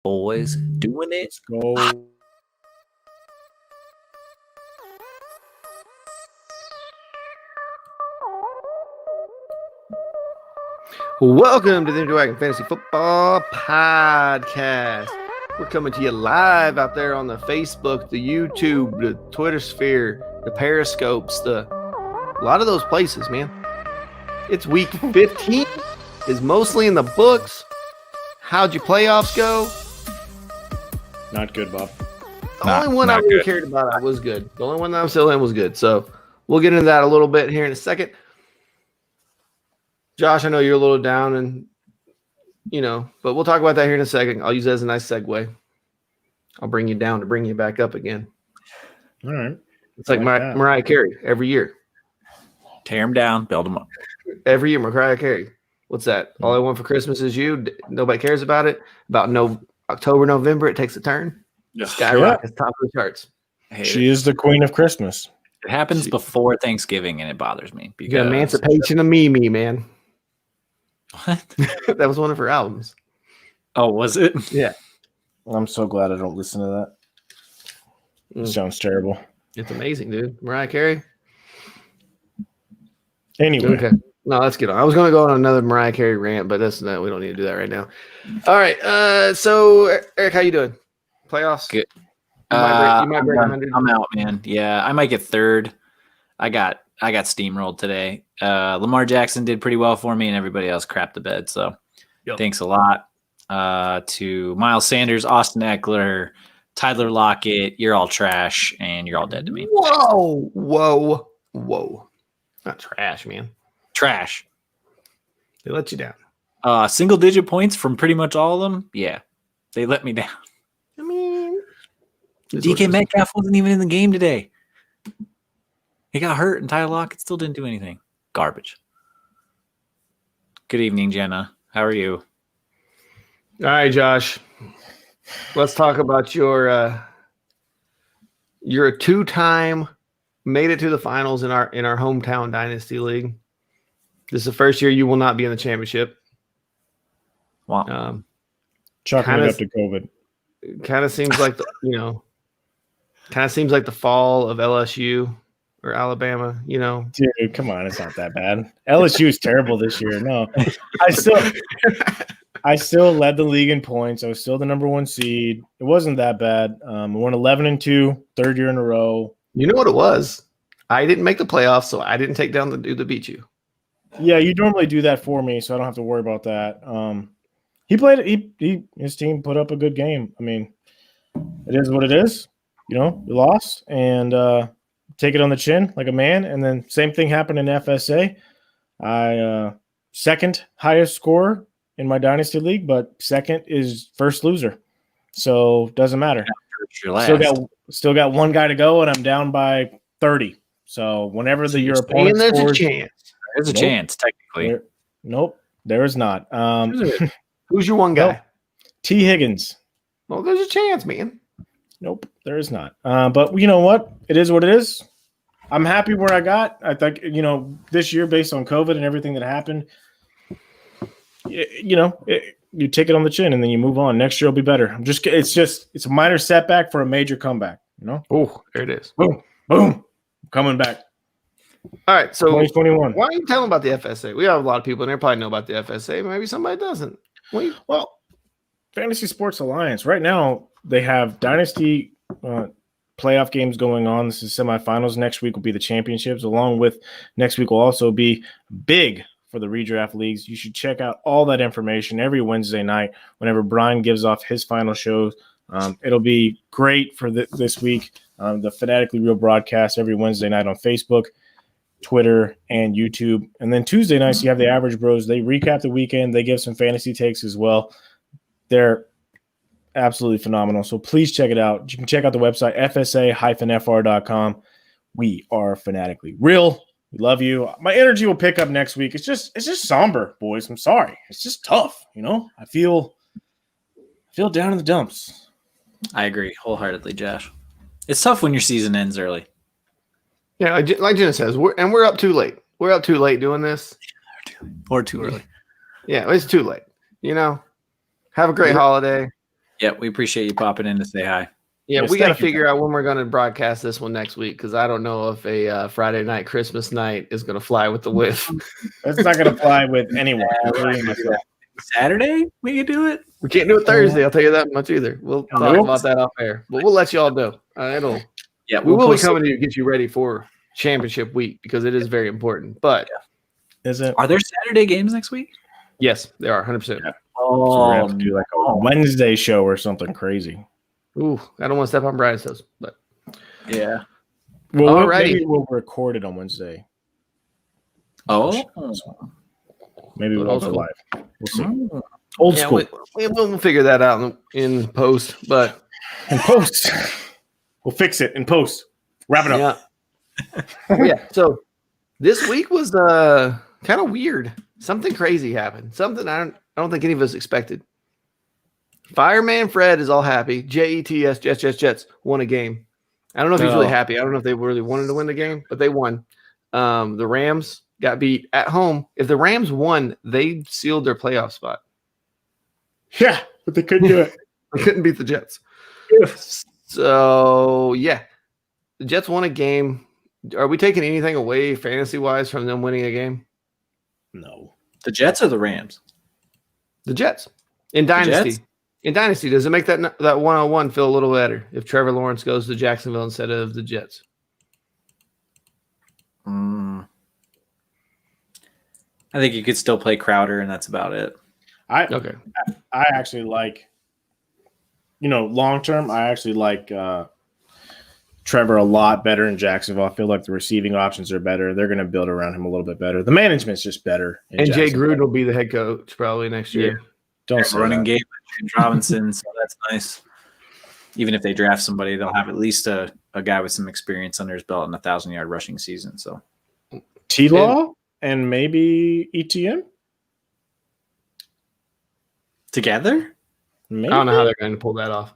boys doing it. Go. Welcome to the Wagon Fantasy Football Podcast. We're coming to you live out there on the Facebook, the YouTube, the Twitter sphere, the Periscopes, a lot of those places, man. It's week 15. Is mostly in the books. How'd your playoffs go? Not good, Bob. The only one I really cared about was good. The only one that I'm still in was good. So we'll get into that a little bit here in a second. Josh, I know you're a little down and, but we'll talk about that here in a second. I'll use that as a nice segue. I'll bring you down to bring you back up again. All right. It's like Mariah Carey every year. Tear them down, build them up. Every year, Mariah Carey. What's that? All I want for Christmas is you. Nobody cares about it. About October, November, it takes a turn. Skyrockets, top of the charts. She is the queen of Christmas. It happens before Thanksgiving, and it bothers me. Because Emancipation of Mimi, man. What? That was one of her albums. Oh, was it? Yeah. I'm so glad I don't listen to that. It sounds terrible. It's amazing, dude. Mariah Carey. Anyway. Okay. No, let's get on. I was going to go on another Mariah Carey rant, but we don't need to do that right now. All right. So, Eric, how you doing? Playoffs? Good. You might break 100. I'm out, man. Yeah, I might get third. I got steamrolled today. Lamar Jackson did pretty well for me, and everybody else crapped the bed. So, Thanks a lot to Miles Sanders, Austin Eckler, Tyler Lockett. You're all trash, and you're all dead to me. Whoa. Not trash, man. Trash. They let you down. Single-digit points from pretty much all of them. Yeah, they let me down. I mean, DK Metcalf wasn't even in the game today. He got hurt, and Tyler Lockett still didn't do anything. Garbage. Good evening, Jenna. How are you? All right, Josh. Let's talk about you're a two-time made it to the finals in our hometown dynasty league. This is the first year you will not be in the championship. Wow. Chalking it up to COVID. Kind of seems like the fall of LSU or Alabama, Dude, come on, it's not that bad. LSU is terrible this year. No. I still led the league in points. I was still the number one seed. It wasn't that bad. I won 11-2, third year in a row. You know what it was? I didn't make the playoffs, so I didn't take down the dude that beat you. Yeah, you normally do that for me, so I don't have to worry about that. His team put up a good game. I mean, it is what it is. You lost and take it on the chin like a man. And then same thing happened in FSA. I second highest scorer in my dynasty league, but second is first loser. So doesn't matter. Still got one guy to go, and I'm down by 30. So whenever your opponent scores, there's a chance technically. There is not. Who's your one guy? T. Higgins. Well, there's a chance, man. Nope, there is not. But you know what? It is what it is. I'm happy where I got. I think, this year based on COVID and everything that happened, you take it on the chin and then you move on. Next year will be better. It's a minor setback for a major comeback, Oh, there it is. Boom. Coming back. All right, so 2021. Why are you telling about the FSA? We have a lot of people in there probably know about the FSA. Maybe somebody doesn't. Well, Fantasy Sports Alliance. Right now, they have Dynasty playoff games going on. This is semifinals. Next week will be the championships. Along with next week will also be big for the redraft leagues. You should check out all that information every Wednesday night whenever Brian gives off his final shows. It'll be great for this week. The Fanatically Real broadcast every Wednesday night on Facebook, Twitter, and YouTube. And then Tuesday nights, you have the Average Bros. They recap the weekend. They give some fantasy takes as well. They're absolutely phenomenal. So please check it out. You can check out the website, fsa-fr.com. We are Fanatically Real. We love you. My energy will pick up next week. It's just somber, boys. I'm sorry. It's just tough, I feel down in the dumps. I agree wholeheartedly, Josh. It's tough when your season ends early. Yeah, like Jenna says, we're up too late. We're up too late doing this. Or too early. Yeah, it's too late. Have a great holiday. Yeah, we appreciate you popping in to say hi. Yeah, Yes, we got to thank you. figure out when we're going to broadcast this one next week because I don't know if a Friday night, Christmas night is going to fly with the whiff. It's not going to fly with anyone, including myself. Saturday, we can do it. We can't do it Thursday. I'll tell you that much either. We'll talk Nope. about that off air, but we'll let you all know. Yeah, We will be post coming to get you ready for championship week because it is very important. But Is it? Are there Saturday games next week? yes, they are 100%. Yeah. So we're gonna have to do like a Wednesday show or something crazy. Ooh, I don't want to step on Brian's toes, but yeah. Well, Alrighty. maybe we'll record it on Wednesday. Oh, Maybe we But won't old go school. live. We'll see. Old yeah, school. we'll figure that out in post. But In post. We'll fix it in post. Wrap it up. yeah. So this week was kind of weird. Something crazy happened. Something I don't think any of us expected. Fireman Fred is all happy. Jets, Jets won a game. I don't know if he's really happy. I don't know if they really wanted to win the game, but they won. The Rams got beat at home. If the Rams won, they sealed their playoff spot. Yeah, but they couldn't do it. They couldn't beat the Jets. So, yeah. The Jets won a game. Are we taking anything away fantasy-wise from them winning a game? No. the Jets or the Rams? The Jets. In Dynasty. Jets? In Dynasty, does it make that 1-on-1 feel a little better if Trevor Lawrence goes to Jacksonville instead of the Jets? I think you could still play Crowder, and that's about it. Okay. I actually like, long term, I actually like Trevor a lot better in Jacksonville. I feel like the receiving options are better. They're going to build around him a little bit better. The management's just better. And Jay Gruden will be the head coach probably next year. Don't say running that. game, James Robinson, so that's nice. Even if they draft somebody, they'll have at least a guy with some experience under his belt in a 1,000-yard rushing season. So T-Law and maybe ETN together, maybe? I don't know how they're going to pull that off.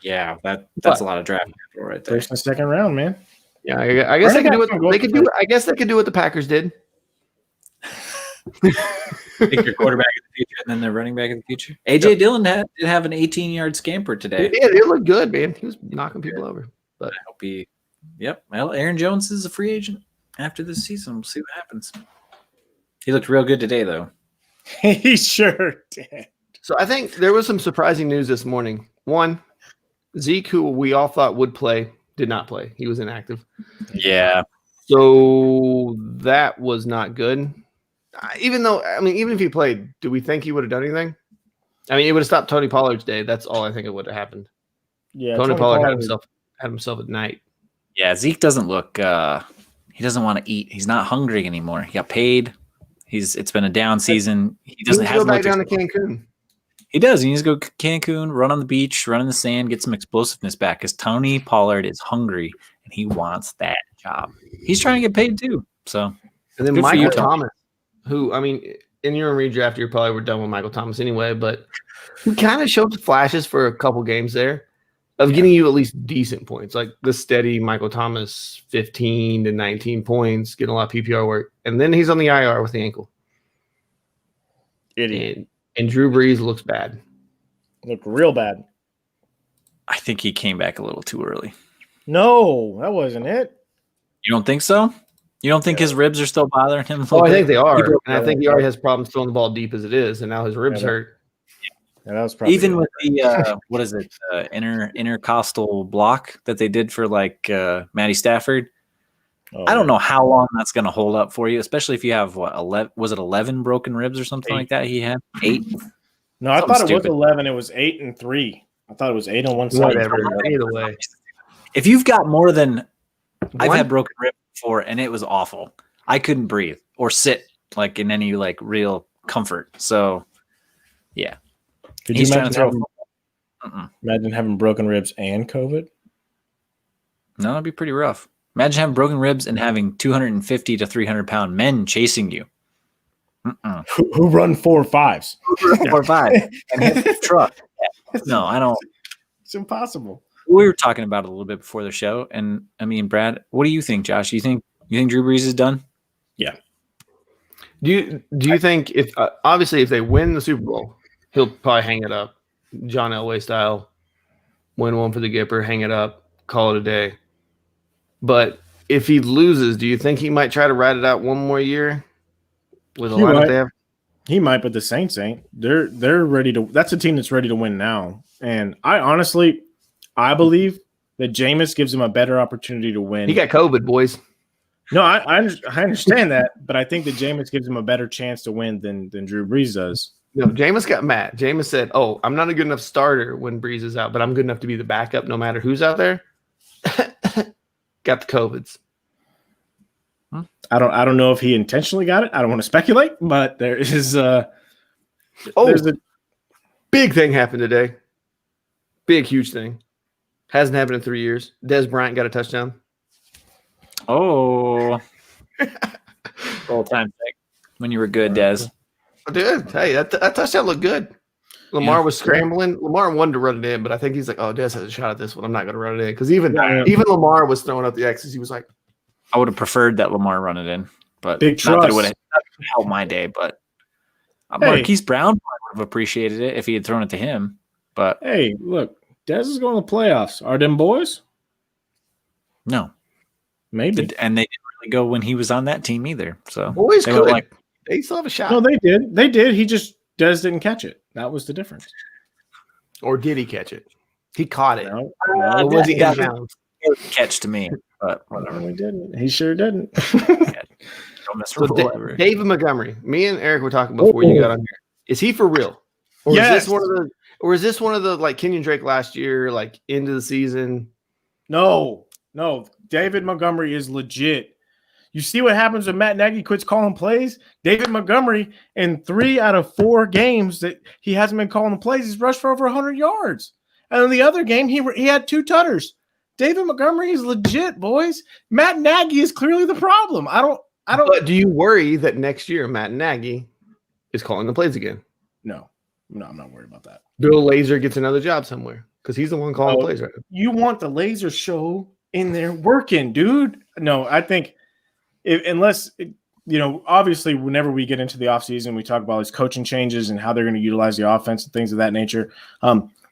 yeah, that's a lot of draft capital right there. First and second round, man. Yeah, I guess they could do what they could do. I guess they could do what the Packers did. Pick your quarterback in the future and then their running back in the future. AJ Dillon did have an 18-yard scamper today. Yeah, it looked good, man. He was knocking people over. But I hope he. Yep. Well, Aaron Jones is a free agent after this season. We'll see what happens. He looked real good today, though. He sure did. so I think there was some surprising news this morning. One, Zeke, who we all thought would play, did not play. He was inactive. Yeah. So that was not good. Even if he played, do we think he would have done anything? I mean, it would have stopped Tony Pollard's day. That's all I think it would have happened. Yeah, Tony Pollard had himself at night. Yeah. Zeke doesn't look. He doesn't want to eat. He's not hungry anymore. He got paid. It's been a down season. He doesn't go back down to Cancun. He does. He needs to go to Cancun, run on the beach, run in the sand, get some explosiveness back. Because Tony Pollard is hungry and he wants that job. He's trying to get paid too. So And then good for Michael you, Tony. Thomas, who in your redraft, you probably were done with Michael Thomas anyway, but he kind of showed flashes for a couple games there of getting you at least decent points, like the steady Michael Thomas 15 to 19 points, getting a lot of PPR work. And then he's on the IR with the ankle. Idiot. And Drew Brees looks bad. Looked real bad. I think he came back a little too early. No, that wasn't it. You don't think so? You don't think his ribs are still bothering him? I think they are. broke And I that think he one. already has problems throwing the ball deep as it is, and now his ribs Yeah, hurt. Yeah, that was probably Even with the what is it, intercostal block that they did for Matty Stafford. I don't know how long that's going to hold up for you, especially if you have 11 broken ribs or something 8. like that. He had 8. No, I Something thought it was stupid. 11. It was 8 and 3. I thought it was 8 on one side. Whatever. Either way. If you've got more than I've One? had broken ribs before, and it was awful. I couldn't breathe or sit in any real comfort. So, yeah, Could he's you trying to throw. imagine having broken ribs and COVID? No, that'd be pretty rough. Imagine having broken ribs and having 250 to 300 pound men chasing you. Who run 4.5s? 4 or 5 and hit the truck. No, I don't. It's impossible. We were talking about it a little bit before the show, and I mean, Brad, what do you think, Josh? You think Drew Brees is done? Yeah. Do you think if obviously if they win the Super Bowl, he'll probably hang it up. John Elway style. Win one for the Gipper, hang it up, call it a day. But if he loses, do you think he might try to ride it out one more year with a lineup they have? He might, but the Saints ain't. They're ready to. That's a team that's ready to win now. And I believe that Jameis gives him a better opportunity to win. He got COVID, boys. No, I understand that, but I think that Jameis gives him a better chance to win than Drew Brees does. No, Jameis got mad. Jameis said, "Oh, I'm not a good enough starter when Brees is out, but I'm good enough to be the backup no matter who's out there." Got the COVIDs. I don't know if he intentionally got it. I don't want to speculate, but there's a big thing happened today. Big, huge thing. Hasn't happened in 3 years. Dez Bryant got a touchdown. Oh, all time thing. When you were good, Dez. Dude, hey, that touchdown looked good. Lamar was scrambling. Lamar wanted to run it in, but I think he's like, "Oh, Dez has a shot at this one. I'm not going to run it in." Because even Lamar was throwing up the X's. He was like, I would have preferred that Lamar run it in, but big not that it trust. would have helped my day. But Marquise Brown would have appreciated it if he had thrown it to him. But hey, look, Dez is going to the playoffs. Are them boys? No, maybe. And they didn't really go when he was on that team either. So boys could. They still have a shot. No, they did. They did. He just Dez didn't catch it. That was the difference. Or did he catch it? He caught it. No, or was he in bounds? Catch to me, but whatever. No, he didn't. He sure didn't. So David Montgomery. Me and Eric were talking before you got on here. Is he for real? Or is this one of the like Kenyon Drake last year, like into the season? No. David Montgomery is legit. You see what happens when Matt Nagy quits calling plays? David Montgomery, in 3 out of 4 games that he hasn't been calling the plays, he's rushed for over 100 yards. And in the other game, he had 2 tutters. David Montgomery is legit, boys. Matt Nagy is clearly the problem. I don't. But do you worry that next year Matt Nagy is calling the plays again? No, I'm not worried about that. Bill Lazor gets another job somewhere because he's the one calling plays right now. You want the Lazor show in there working, dude? No, I think unless obviously, whenever we get into the offseason, we talk about these coaching changes and how they're going to utilize the offense and things of that nature.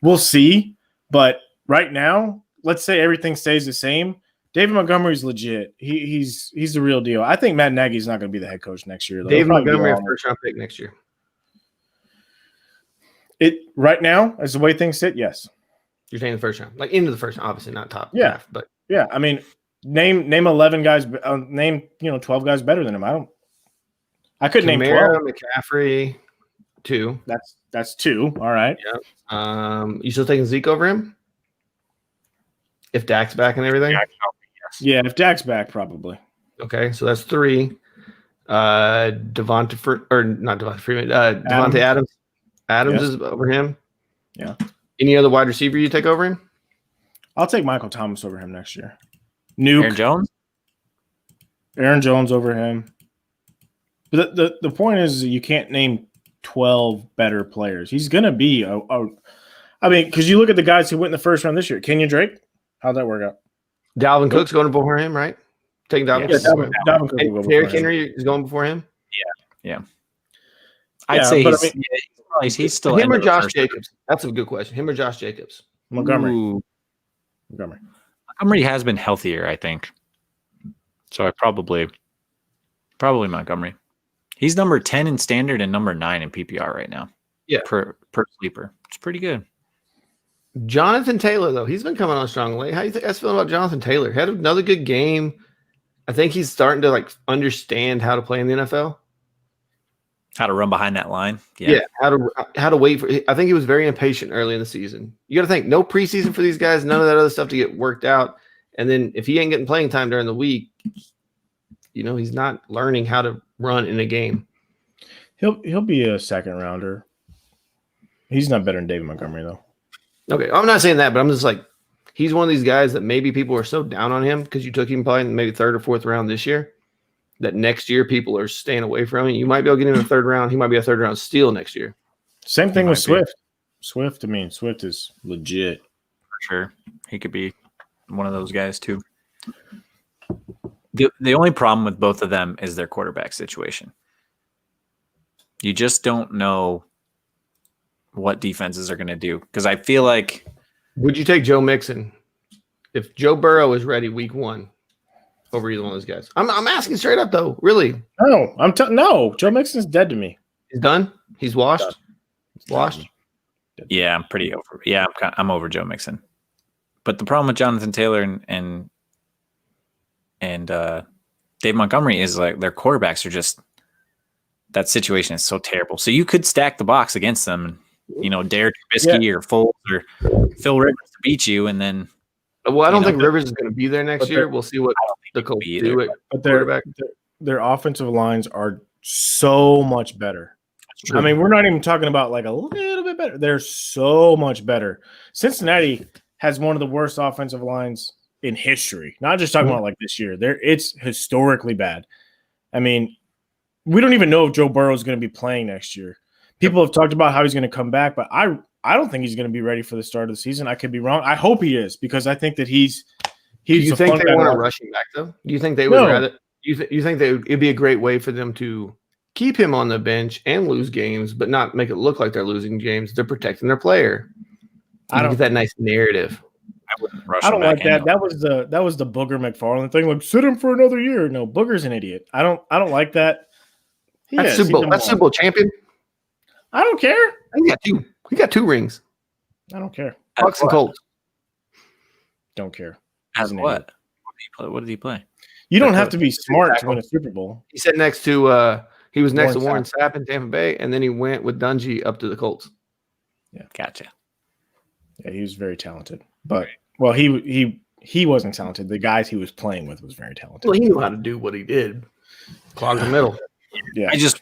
We'll see. But right now, let's say everything stays the same. David Montgomery's legit. He's the real deal. I think Matt Nagy's not going to be the head coach next year. David Montgomery, first round pick next year. Right now, as the way things sit, yes. You're saying the first round, like into the first round, obviously not top. Yeah, half, but yeah. I mean, name 11 guys. Name 12 guys better than him. I couldn't name 12. McCaffrey, 2. That's 2. All right. Yeah. You still taking Zeke over him? If Dak's back and everything? Yeah, if Dak's back, probably. Okay, so that's 3. Devonta Freeman. Devonta Adams. Adams is over him. Yeah. Any other wide receiver you take over him? I'll take Michael Thomas over him next year. Nuke. Aaron Jones over him. But the point is you can't name 12 better players. He's going to be because you look at the guys who went in the first round this year. Kenyon Drake, how'd that work out? Dalvin Cook's going before him, right? Taking Dalvin Cook. Dalvin Cook will go Derrick Henry is going before him? Yeah. I'd say he's still him or Josh Jacobs. That's a good question. Him or Josh Jacobs? Montgomery. Montgomery has been healthier, I think. So I probably Montgomery. He's number 10 in standard and number 9 in PPR right now. Yeah. Per sleeper. It's pretty good. Jonathan Taylor, though, he's been coming on strongly. How do you guys feel about Jonathan Taylor? Had another good game. I think he's starting to understand how to play in the NFL. How to run behind that line. Yeah. How to wait for. I think he was very impatient early in the season. You got to think, no preseason for these guys, none of that other stuff to get worked out. And then if he ain't getting playing time during the week, he's not learning how to run in a game. He'll be a second rounder. He's not better than David Montgomery though. Okay, I'm not saying that, but I'm just he's one of these guys that maybe people are so down on him because you took him probably in maybe 3rd or 4th round this year that next year people are staying away from him. You might be able to get him in the 3rd round. He might be a 3rd round steal next year. Same thing with Swift. Swift is legit. For sure. He could be one of those guys too. The only problem with both of them is their quarterback situation. You just don't know what defenses are going to do, because I feel like. Would you take Joe Mixon if Joe Burrow is ready week 1 over either one of those guys? I'm asking straight up though, really. No, no. Joe Mixon's dead to me. He's done. He's washed. Washed. Yeah, I'm pretty over. Yeah, I'm over Joe Mixon. But the problem with Jonathan Taylor and Dave Montgomery is like their quarterbacks are just, that situation is so terrible. So you could stack the box against them, Derek Trubisky or Foles or Phil Rivers to beat you, and then. Well, I don't think Rivers is going to be there next year. We'll see what the Colts do. But their offensive lines are so much better. I mean, we're not even talking about like a little bit better. They're so much better. Cincinnati has one of the worst offensive lines in history. Not just talking about like this year. It's historically bad. I mean, we don't even know if Joe Burrow is going to be playing next year. People have talked about how he's going to come back, but I don't think he's going to be ready for the start of the season. I could be wrong. I hope he is, because I think that he's. Do you think they want a rushing back though? Do you think they would rather? You think it'd be a great way for them to keep him on the bench and lose games, but not make it look like they're losing games? They're protecting their player. I don't get that nice narrative. I don't like that. That was the Booger McFarland thing. Like, sit him for another year. No, Booger's an idiot. I don't like that. That's Super Bowl champion. I don't care. He got 2 rings. I don't care. Bucks and Colts. Don't care. As what? What did he play? You don't have to be smart to win a Super Bowl. He sat next to he was next to Warren Sapp in Tampa Bay, and then he went with Dungy up to the Colts. Yeah, gotcha. Yeah, he was very talented. But he wasn't talented. The guys he was playing with was very talented. Well, he knew how to do what he did. Clog the middle. Yeah. I just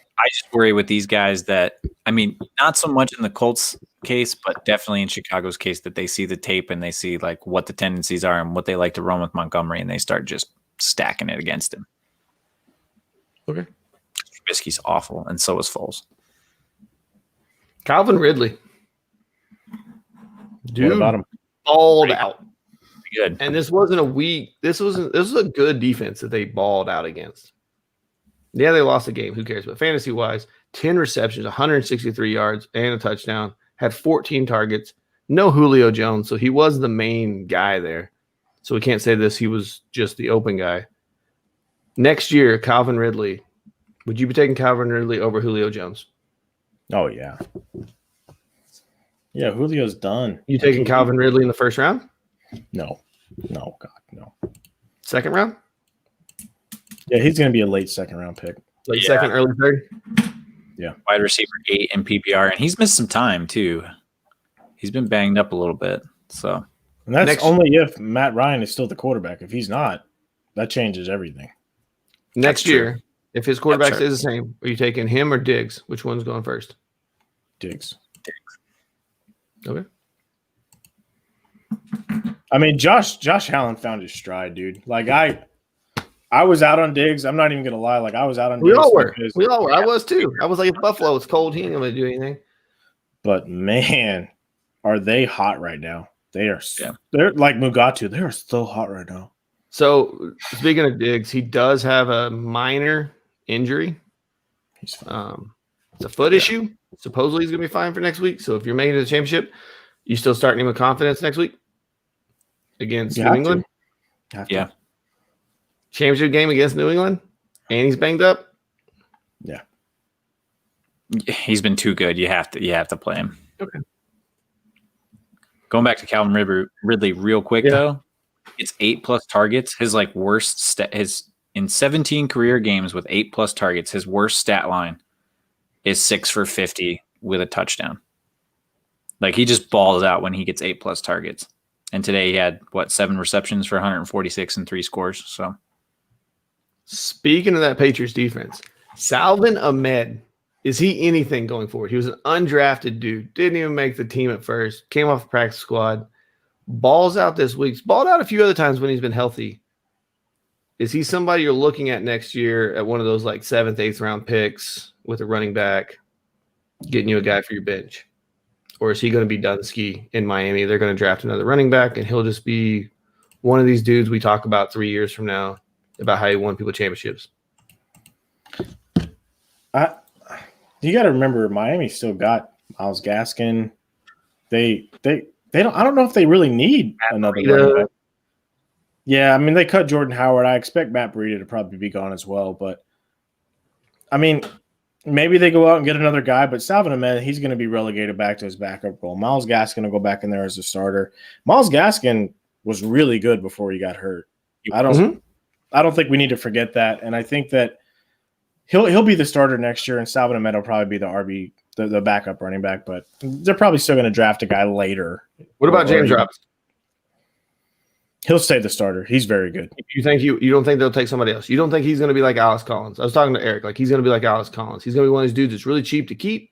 worry with these guys that, I mean, not so much in the Colts case, but definitely in Chicago's case, that they see the tape and they see like what the tendencies are and what they like to run with Montgomery, and they start just stacking it against him. Okay. Trubisky's awful, and so is Foles. Calvin Ridley. Dude, what about him? Balled out. Good. And this wasn't a weak. This was a good defense that they balled out against. Yeah, they lost the game. Who cares? But fantasy-wise, 10 receptions, 163 yards, and a touchdown. Had 14 targets. No Julio Jones, so he was the main guy there. So we can't say this. He was just the open guy. Next year, Calvin Ridley. Would you be taking Calvin Ridley over Julio Jones? Oh, yeah. Yeah, Julio's done. You taking Calvin Ridley in the first round? No. No, God, no. Second round? Yeah, he's going to be a late second-round pick. Late second, early third? Yeah. Wide receiver 8 in PPR, and he's missed some time, too. He's been banged up a little bit, so. And that's only if Matt Ryan is still the quarterback. If he's not, that changes everything. Next year, if his quarterback stays the same, are you taking him or Diggs? Which one's going first? Diggs. Okay. I mean, Josh Allen found his stride, dude. Like I was out on Diggs. I'm not even gonna lie. Like I was out on Diggs. We all were. I was too. I was like, if Buffalo, it's cold. He ain't gonna do anything. But man, are they hot right now? They are. Yeah. They're like Mugatu. They are so hot right now. So speaking of Diggs, he does have a minor injury. He's fine. It's a foot issue. Supposedly he's gonna be fine for next week. So if you're making it to the championship, you still starting him with confidence next week against New England. Yeah. Championship game against New England, and he's banged up. Yeah, he's been too good. You have to play him. Okay. Going back to Calvin Ridley real quick though, it's 8+ targets. His like worst in 17 career games with 8+ targets, his worst stat line is 6 for 50 with a touchdown. Like he just balls out when he gets 8+ targets. And today he had 7 receptions for 146 and 3 scores. So. Speaking of that Patriots defense, Salvin Ahmed, is he anything going forward? He was an undrafted dude, didn't even make the team at first, came off the practice squad, balls out this week, balled out a few other times when he's been healthy. Is he somebody you're looking at next year at one of those like 7th, 8th round picks with a running back, getting you a guy for your bench? Or is he going to be Dunsky in Miami? They're going to draft another running back, and he'll just be one of these dudes we talk about 3 years from now about how he won people championships. You got to remember, Miami still got Miles Gaskin. They don't. I don't know if they really need another running back. Yeah, I mean they cut Jordan Howard. I expect Matt Breida to probably be gone as well. But I mean, maybe they go out and get another guy. But Salvin Ahmed, he's going to be relegated back to his backup role. Miles Gaskin will go back in there as a starter. Miles Gaskin was really good before he got hurt. I don't think we need to forget that. And I think that he'll be the starter next year, and Salvin Ahmed will probably be the backup running back. But they're probably still going to draft a guy later. What about James Robinson? He'll stay the starter. He's very good. You think you don't think they'll take somebody else? You don't think he's going to be like Alex Collins? I was talking to Eric. Like he's going to be like Alex Collins. He's going to be one of those dudes that's really cheap to keep,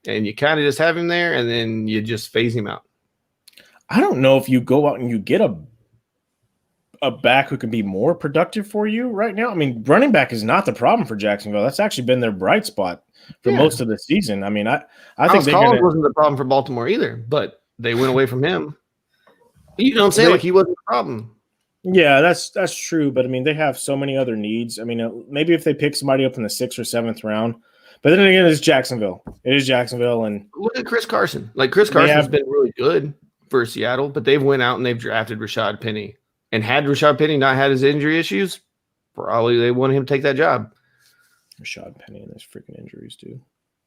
and you kind of just have him there, and then you just phase him out. I don't know if you go out and you get a back who can be more productive for you right now. I mean, running back is not the problem for Jacksonville. That's actually been their bright spot for most of the season. I mean, I think Collins wasn't the problem for Baltimore either, but they went away from him. You know what I'm saying? Like he wasn't the problem. Yeah, that's true. But I mean, they have so many other needs. I mean, maybe if they pick somebody up in the 6th or 7th round, but then again, it's Jacksonville. It is Jacksonville, and look at Chris Carson. Like Chris Carson's been really good for Seattle, but they've went out and they've drafted Rashad Penny. And had Rashad Penny not had his injury issues, probably they wanted him to take that job. Rashad Penny and his freaking injuries too.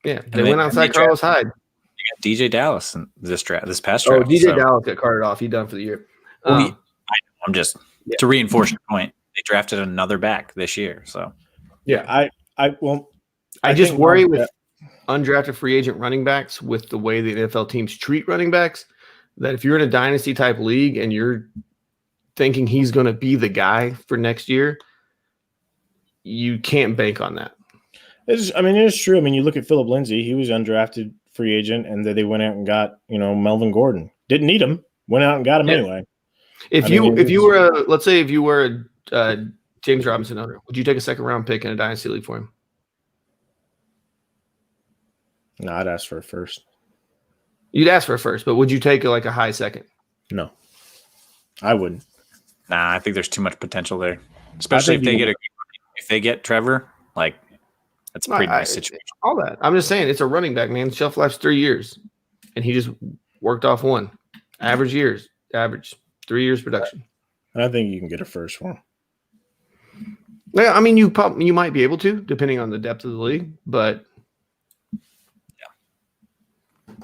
Yeah, they went outside Carlos Hyde. You got DJ Dallas in this past draft. Oh, DJ Dallas got carted off. He done for the year. I'm just to reinforce your point. They drafted another back this year, so yeah. I just worry with undrafted free agent running backs with the way the NFL teams treat running backs that if you're in a dynasty type league and you're thinking he's going to be the guy for next year, you can't bank on that. It is true. I mean, you look at Phillip Lindsay; he was undrafted free agent, and then they went out and got Melvin Gordon. Didn't need him, went out and got him anyway. If you were a James Robinson owner, would you take a 2nd round pick in a dynasty league for him? No, I'd ask for a 1st. You'd ask for a 1st, but would you take a high 2nd? No, I wouldn't. Nah, I think there's too much potential there, especially if they get Trevor. Like, that's a pretty nice situation. All that I'm just saying, it's a running back, man. Shelf life's 3 years, and he just worked off one. Average 3 years production. I think you can get a 1st for him. Yeah, I mean, you might be able to, depending on the depth of the league, but yeah,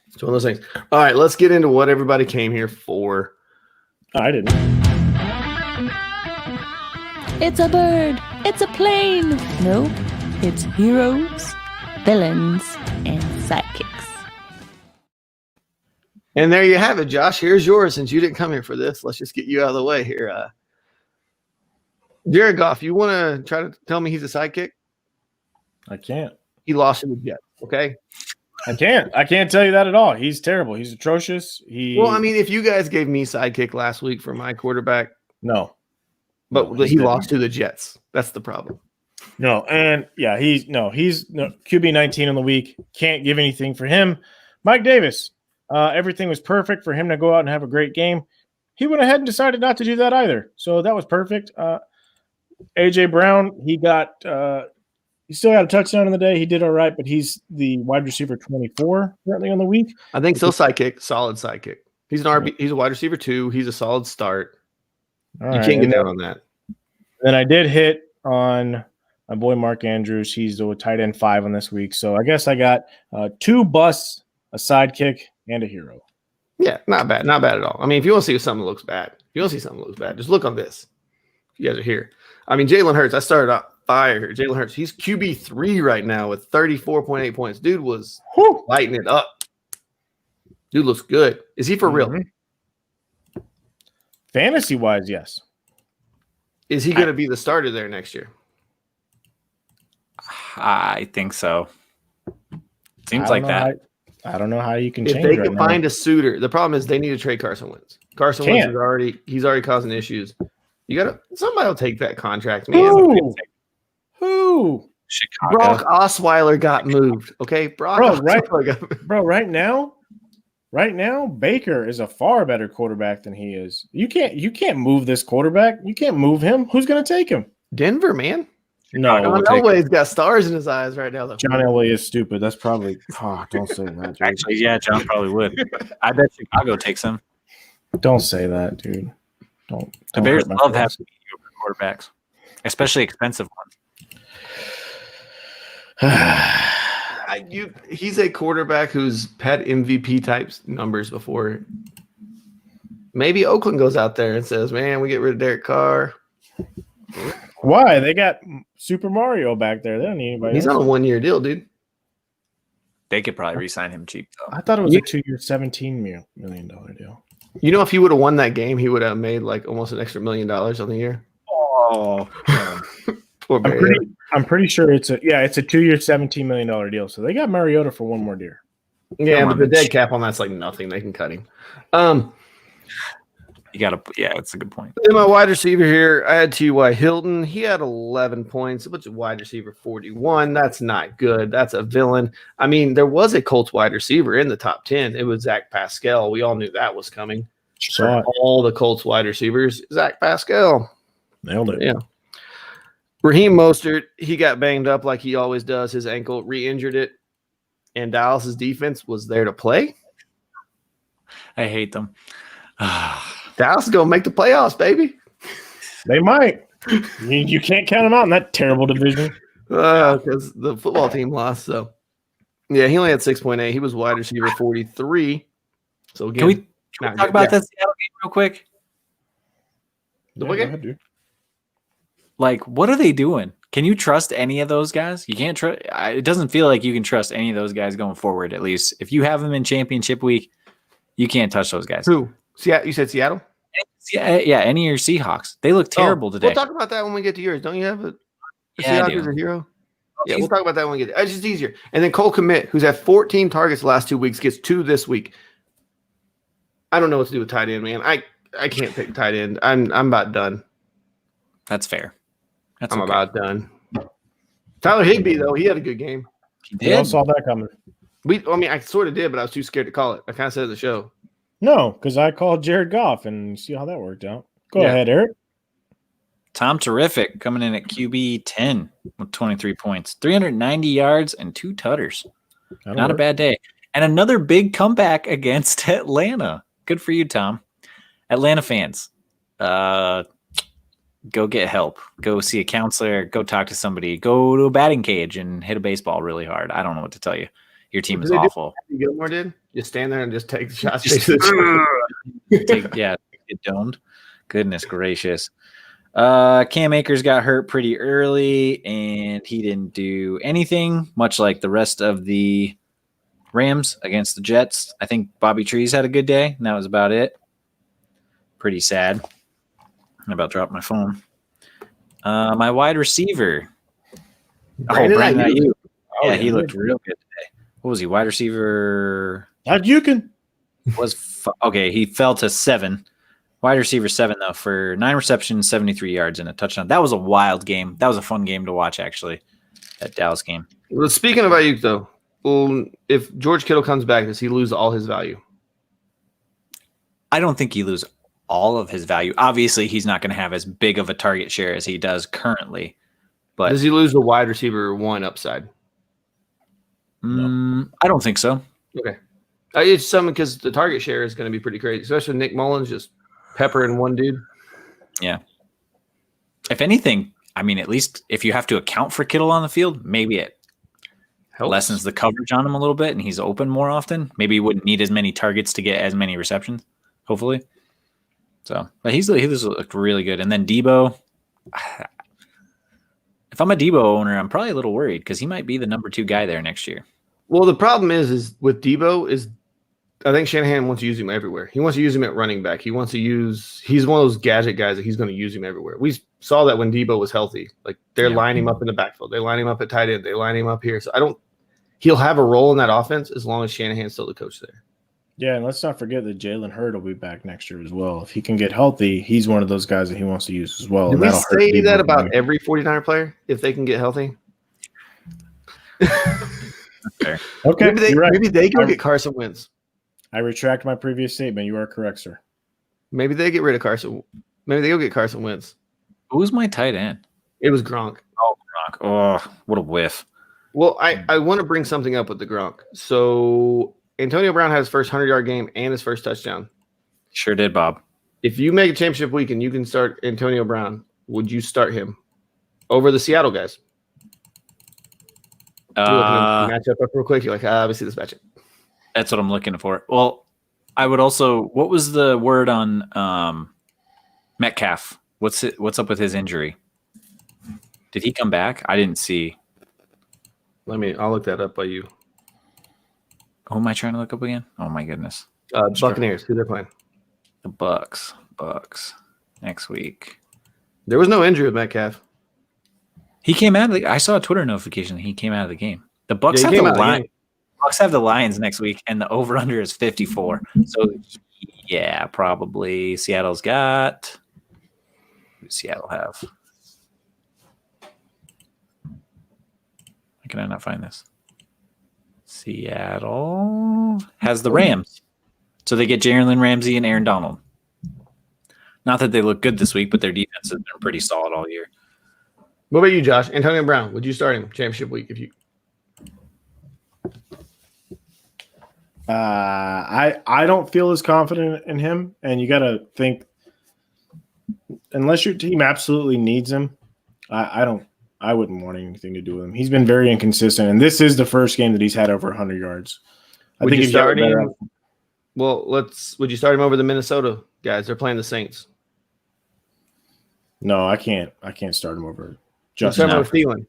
it's one of those things. All right, let's get into what everybody came here for. I didn't. It's a bird. It's a plane. No, it's heroes, villains, and sidekicks. And there you have it, Josh. Here's yours. Since you didn't come here for this, let's just get you out of the way here. Jared Goff, you want to try to tell me he's a sidekick? I can't. He lost in the Jets, okay? I can't tell you that at all. He's terrible. He's atrocious. Well, I mean, if you guys gave me sidekick last week for my quarterback, no. But he lost to the Jets. That's the problem. No, and yeah, he's QB 19 on the week. Can't give anything for him. Mike Davis, everything was perfect for him to go out and have a great game. He went ahead and decided not to do that either. So that was perfect. AJ Brown, he still got a touchdown in the day. He did all right, but he's the wide receiver 24 currently on the week. I think still sidekick, solid sidekick. He's an RB. He's a wide receiver 2. He's a solid start. You can't get down on that. Then I did hit on my boy Mark Andrews. He's the tight end 5 on this week. So I guess I got 2 busts, a sidekick, and a hero. Yeah, not bad. Not bad at all. I mean, if you want to see something that looks bad, just look on this. You guys are here. I mean, Jalen Hurts, I started out fire here. Jalen Hurts, he's QB3 right now with 34.8 points. Dude was lighting it up. Dude looks good. Is he for real? Fantasy-wise, yes. Is he going to be the starter there next year? I think so. Seems like that. I don't know how you can if change they right can now. find a suitor. The problem is they need to trade Carson Wentz. Carson Wentz is already causing issues. Somebody will take that contract, man. Who? Chicago. Brock Osweiler got moved. Okay, Right now, Baker is a far better quarterback than he is. You can't move this quarterback. You can't move him. Who's going to take him? Denver, man. No, We'll take Elway's got stars in his eyes right now. Though. John Elway is stupid. That's probably. Oh, don't say that, dude. Actually, yeah, John probably would. I bet Chicago takes him. Don't say that, dude. Don't. The Bears love having mediocre quarterbacks, especially expensive ones. He's a quarterback who's had MVP types numbers before. Maybe Oakland goes out there and says, "Man, we get rid of Derek Carr." Why? They got Super Mario back there. They don't need anybody. He's else. on a 1-year deal, dude. They could probably re-sign him cheap, though. I thought it was a 2-year, $17 million deal. You know, if he would have won that game, he would have made like almost an extra $1 million on the year. Oh, Poor Bear. I'm pretty sure it's a 2-year, $17 million deal. So they got Mariota for one more year. Yeah, but the dead cap on that's like nothing. They can cut him. you gotta. Yeah, that's a good point. In my wide receiver here, I had T.Y. Hilton. He had 11 points. What's a wide receiver 41? That's not good. That's a villain. I mean, there was a Colts wide receiver in the top 10. It was Zach Pascal. We all knew that was coming. Saw it. All the Colts wide receivers, Zach Pascal. Nailed it. Yeah. Raheem Mostert, he got banged up like he always does. His ankle re-injured it. And Dallas's defense was there to play. I hate them. Dallas is going to make the playoffs, baby. They might. You can't count them out in that terrible division. Because the football team lost. So, yeah, he only had 6.8. He was wide receiver 43. So, again, Can we talk about that Seattle game real quick? The Yeah, what go game? ahead, dude. Like, what are they doing? Can you trust any of those guys? You can't trust. It doesn't feel like you can trust any of those guys going forward. At least if you have them in championship week, you can't touch those guys. Who? You said Seattle? Yeah, any of your Seahawks. They look terrible today. We'll talk about that when we get to yours. Don't you have a Yeah, I Seahawks do. as a hero? Yeah, we'll talk about that when we get there. It's just easier. And then Cole Kmet, who's had 14 targets the last 2 weeks, gets 2 this week. I don't know what to do with tight end, man. I can't pick tight end. I'm about done. That's fair. That's I'm okay. about done. Tyler Higbee, though, he had a good game. He We all did. saw that coming. I sort of did, but I was too scared to call it. I kind of said at the show. No, because I called Jared Goff and you see how that worked out. Go Yeah. ahead, Eric. Tom Terrific coming in at QB 10 with 23 points, 390 yards, and 2 tutters. Not a bad day. And another big comeback against Atlanta. Good for you, Tom. Atlanta fans, go get help. Go see a counselor. Go talk to somebody. Go to a batting cage and hit a baseball really hard. I don't know what to tell you. Your team is awful. Gilmore did? Just stand there and just take the shots. Get domed. Goodness gracious. Cam Akers got hurt pretty early, and he didn't do anything, much like the rest of the Rams against the Jets. I think Bobby Trees had a good day, and that was about it. Pretty sad. I about dropped my phone. My wide receiver. Brandon Ayuk. Yeah, he looked real good today. What was he? Wide receiver You can. okay. He fell to 7. Wide receiver 7 though for 9 receptions, 73 yards, and a touchdown. That was a wild game. That was a fun game to watch actually. That Dallas game. Well, speaking of Ayuk, though, if George Kittle comes back, does he lose all his value? I don't think he loses all of his value. Obviously, he's not going to have as big of a target share as he does currently. But does he lose the wide receiver 1 upside? No. I don't think so. Okay. It's something because the target share is going to be pretty crazy, especially Nick Mullins just peppering one dude. Yeah. If anything, I mean, at least if you have to account for Kittle on the field, maybe it lessens the coverage on him a little bit and he's open more often. Maybe he wouldn't need as many targets to get as many receptions, hopefully. So, but he looked really good. And then Debo, if I'm a Debo owner, I'm probably a little worried because he might be the number 2 guy there next year. Well, the problem is with Debo is I think Shanahan wants to use him everywhere. He wants to use him at running back. He's one of those gadget guys that he's going to use him everywhere. We saw that when Debo was healthy. Like they're lining him up in the backfield. They line him up at tight end. They line him up here. So he'll have a role in that offense as long as Shanahan's still the coach there. Yeah, and let's not forget that Jalen Hurd will be back next year as well. If he can get healthy, he's one of those guys that he wants to use as well. Did we say that about every 49er player if they can get healthy? Fair. Okay, maybe they go get Carson Wentz. I retract my previous statement. You are correct, sir. Maybe they get rid of Carson. Maybe they go get Carson Wentz. Who was my tight end? It was Gronk. Oh, Gronk. Oh, what a whiff. Well, I want to bring something up with the Gronk. So Antonio Brown had his first 100-yard game and his first touchdown. Sure did, Bob. If you make a championship week and you can start Antonio Brown, would you start him over the Seattle guys? Matchup up real quick. You're like, let me see this matchup. That's what I'm looking for. Well, I would also. What was the word on Metcalf? What's up with his injury? Did he come back? I didn't see. I'll look that up by you. Who am I trying to look up again? Oh my goodness. Buccaneers. Who they're playing? The Bucks next week. There was no injury with Metcalf. He came out of I saw a Twitter notification that he came out of the game. The Bucks have the Lions. Bucks have the Lions next week, and the over/under is 54. So yeah, probably Seattle's got. Who does Seattle have? Why can I not find this? Seattle has the Rams. So they get Jalen Ramsey and Aaron Donald. Not that they look good this week, but their defense has been pretty solid all year. What about you, Josh? Antonio Brown, would you start him championship week if you? I don't feel as confident in him, and you got to think unless your team absolutely needs him. I wouldn't want anything to do with him. He's been very inconsistent, and this is the first game that he's had over 100 yards. Would you start him? Well, would you start him over the Minnesota guys? They're playing the Saints. No, I can't. I can't start him over. Just over Thielen.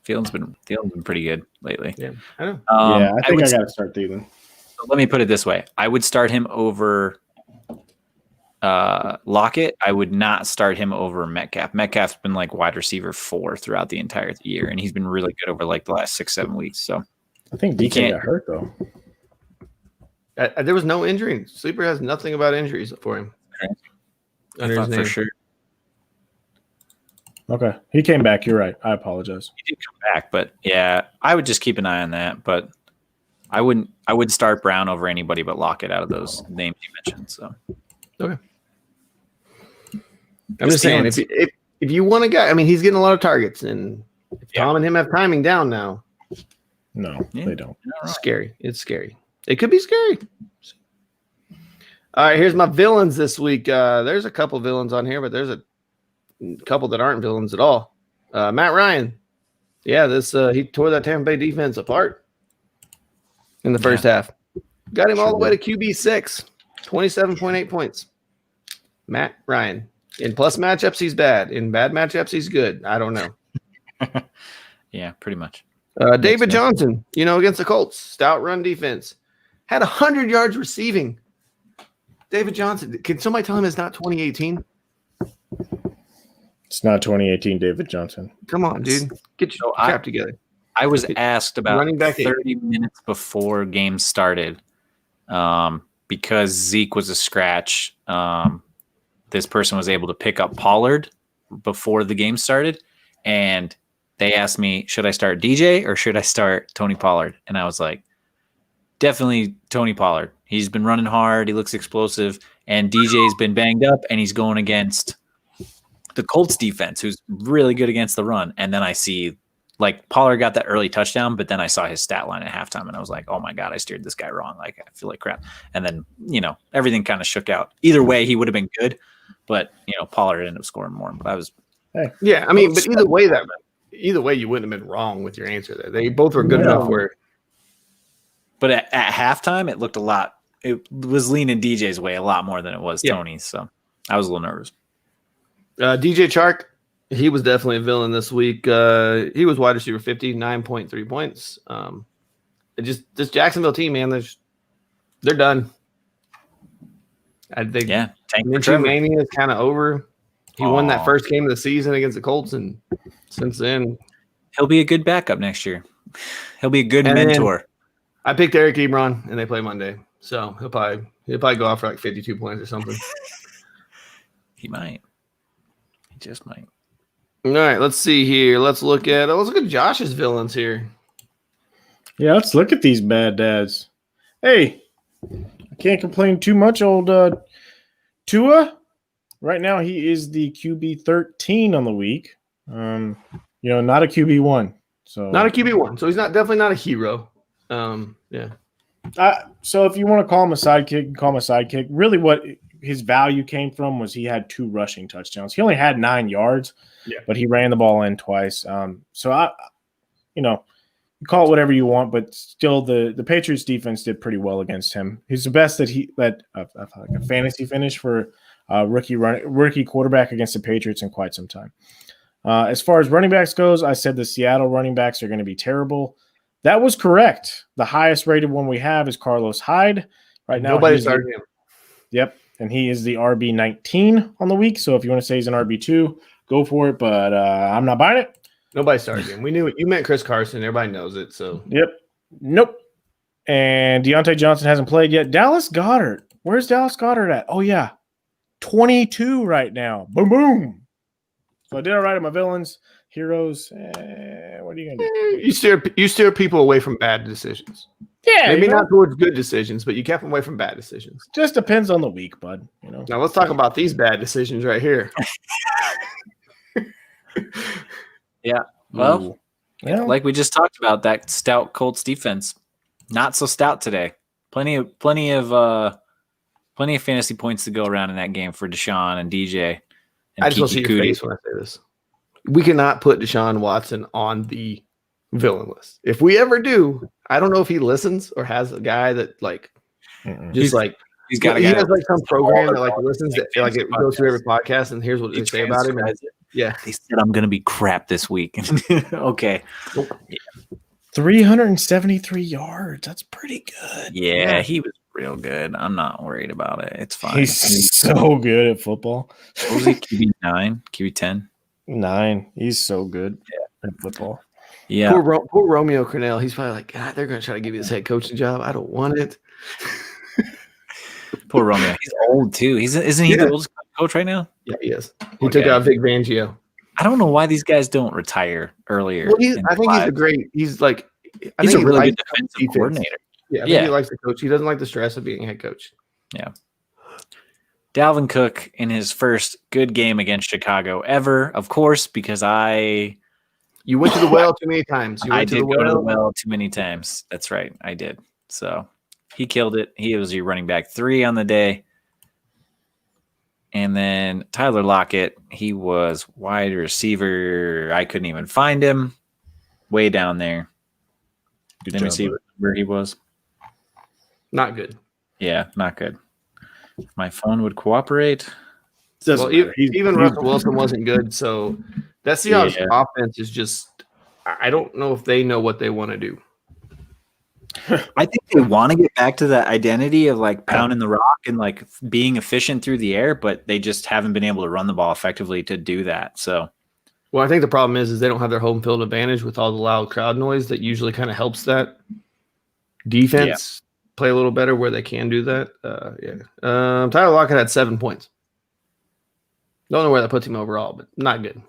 Thielen's been pretty good lately. Yeah, I know. I think I got to start Thielen. So let me put it this way: I would start him over Lockett. I would not start him over Metcalf. Metcalf's been like wide receiver 4 throughout the entire year, and he's been really good over like the last 6-7 weeks. So I think DK got hurt though. There was no injury. Sleeper has nothing about injuries for him. Under his name. For sure. Okay, he came back. You're right. I apologize. He did come back, but yeah, I would just keep an eye on that. But I wouldn't start Brown over anybody but Lockett out of those names you mentioned. So okay. I'm just saying, if you want a guy, I mean, he's getting a lot of targets, and if Tom and him have timing down now. No, they don't. It's scary. It's scary. It could be scary. All right, here's my villains this week. There's a couple villains on here, but there's a couple that aren't villains at all. Matt Ryan. Yeah, he tore that Tampa Bay defense apart in the first half. Got him all the way to QB6, 27.8 points. Matt Ryan. In plus matchups, he's bad. In bad matchups, he's good. I don't know. Yeah, pretty much. David Johnson, against the Colts, stout run defense. Had 100 yards receiving. David Johnson. Can somebody tell him it's not 2018? It's not 2018 David Johnson. Come on, dude. Get your crap together. I was asked about 30 minutes before games started because Zeke was a scratch. This person was able to pick up Pollard before the game started, and they asked me, should I start DJ or should I start Tony Pollard? And I was like, definitely Tony Pollard. He's been running hard. He looks explosive. And DJ's been banged up, and he's going against the Colts defense, who's really good against the run. And then I see, like, Pollard got that early touchdown, but then I saw his stat line at halftime, and I was like, oh, my God, I steered this guy wrong. Like, I feel like crap. And then, everything kind of shook out. Either way, he would have been good, but, Pollard ended up scoring more. But I was – yeah, I mean, but either way, you wouldn't have been wrong with your answer there. They both were good enough where – but at halftime, it looked it was leaning DJ's way a lot more than it was Tony's. So I was a little nervous. DJ Chark, he was definitely a villain this week. He was wide receiver 50, 9.3 points. This Jacksonville team, man, they're done. I think Minshew Mania is kind of over. He won that first game of the season against the Colts, and since then, he'll be a good backup next year. He'll be a good mentor. I picked Eric Ebron, and they play Monday, so he'll probably go off for like 52 points or something. He might. He just might. All right, let's see here. Let's look at Josh's villains here. Yeah, let's look at these bad dads. Hey, I can't complain too much. Old Tua Right now, he is the QB 13 on the week. Not a QB 1. So not a QB1. So he's definitely not a hero. Yeah. So if you want to call him a sidekick, call him a sidekick. Really, what his value came from was he had 2 rushing touchdowns. He only had 9 yards, but he ran the ball in twice. So you call it whatever you want, but still, the Patriots defense did pretty well against him. He's the best that a fantasy finish for rookie quarterback against the Patriots in quite some time. As far as running backs goes, I said the Seattle running backs are going to be terrible. That was correct. The highest rated one we have is Carlos Hyde. Right now, nobody's starting him. Yep, and he is the RB19 on the week. So if you want to say he's an RB2, go for it. But I'm not buying it. Nobody started him. We knew it. You meant Chris Carson. Everybody knows it. So yep, nope. And Deontay Johnson hasn't played yet. Dallas Goedert. Where's Dallas Goedert at? Oh yeah, 22 right now. Boom boom. So I did all right at my villains, heroes. What are you gonna do? You steer people away from bad decisions. Yeah, maybe not towards good decisions, but you kept them away from bad decisions. Just depends on the week, bud. Now let's talk about these bad decisions right here. Yeah. Well, like we just talked about, that stout Colts defense, not so stout today. Plenty of fantasy points to go around in that game for Deshaun and DJ. I just want to see your face when I say this. We cannot put Deshaun Watson on the villain list. If we ever do, I don't know if he listens or has a guy that he has like some program that like listens that like it goes through every podcast and here's what they say about him. Yeah, he said I'm gonna be crap this week. Okay, 373 yards. That's pretty good. Yeah, he was real good. I'm not worried about it. It's fine. He's so good at football. What was he? QB9, QB10, 9. He's so good at football. Yeah. Poor Romeo Crennel. He's probably like, God, they're going to try to give you this head coaching job. I don't want it. Poor Romeo. He's old too. Isn't he the oldest coach right now? Yeah, he is. He took out Vic Fangio. I don't know why these guys don't retire earlier. Well, I think he's a really good defensive coordinator. Yeah, I think he likes the coach. He doesn't like the stress of being a head coach. Yeah. Dalvin Cook in his first good game against Chicago ever, of course, because you went to the well too many times. I did go to the well too many times. That's right. I did. So he killed it. He was your running back 3 on the day. And then Tyler Lockett, he was wide receiver. I couldn't even find him. Way down there. Let me see where he was. Not good. Yeah, not good. If my phone would cooperate. Well, even Russell Wilson wasn't good. So that Seahawks offense is just, I don't know if they know what they want to do. I think they want to get back to that identity of like pounding the rock and like being efficient through the air, but they just haven't been able to run the ball effectively to do that. So, well, I think the problem is they don't have their home field advantage with all the loud crowd noise that usually kind of helps that defense play a little better where they can do that. Tyler Lockett had 7 points. Don't know where that puts him overall, but not good.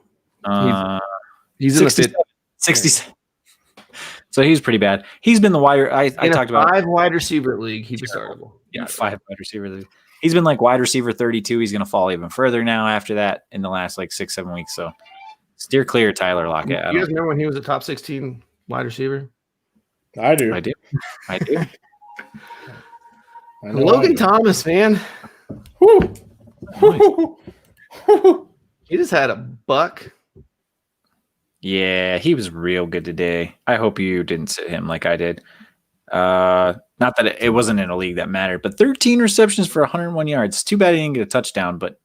He's in the 67. So he's pretty bad. He's been the wide. I talked about 5 wide receiver league. He'd be startable. Yeah, 5 wide receiver league. He's been like wide receiver 32. He's going to fall even further now after that in the last like 6-7 weeks. So steer clear, Tyler Lockett. You guys remember when he was a top 16 wide receiver? I do. Logan Thomas, man. He just had a buck. Yeah, he was real good today. I hope you didn't sit him like I did. Not that it wasn't in a league that mattered, but 13 receptions for 101 yards. Too bad he didn't get a touchdown, but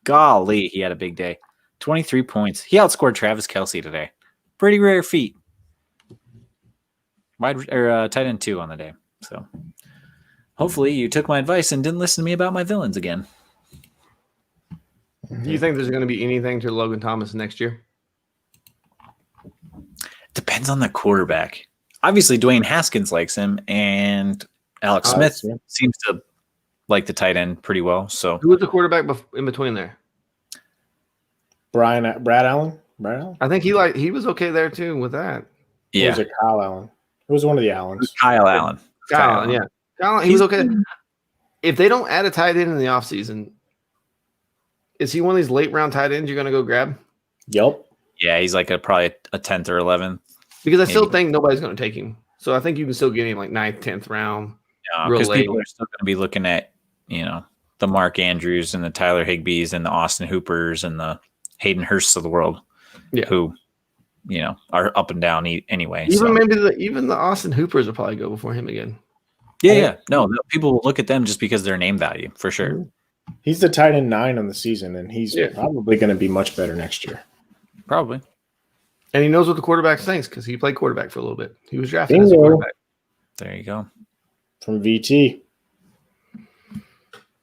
golly, he had a big day. 23 points. He outscored Travis Kelce today. Pretty rare feat. Tight end 2 on the day. So hopefully you took my advice and didn't listen to me about my villains again. Do you think there's going to be anything to Logan Thomas next year? Depends on the quarterback. Obviously, Dwayne Haskins likes him, and Alex Smith seems to like the tight end pretty well. So, who was the quarterback in between there? Brad Allen. I think he was okay there too with that. Yeah, it was Kyle Allen. It was one of the Allens. Kyle Allen. Yeah. Kyle, he was okay. If they don't add a tight end in the offseason, Is he one of these late round tight ends you're going to go grab? Yep. Yeah, he's like probably a 10th or 11th. Because I still think nobody's going to take him. So I think you can still get him like 9th, 10th round. Because people are still going to be looking at, the Mark Andrews and the Tyler Higbees and the Austin Hoopers and the Hayden Hursts of the world, who, are up and down anyway. Even the Austin Hoopers will probably go before him again. Yeah. No, people will look at them just because their name value, for sure. He's the tight end 9 on the season, and he's probably going to be much better next year. Probably. And he knows what the quarterback thinks because he played quarterback for a little bit. He was drafted as a quarterback. There you go. From VT.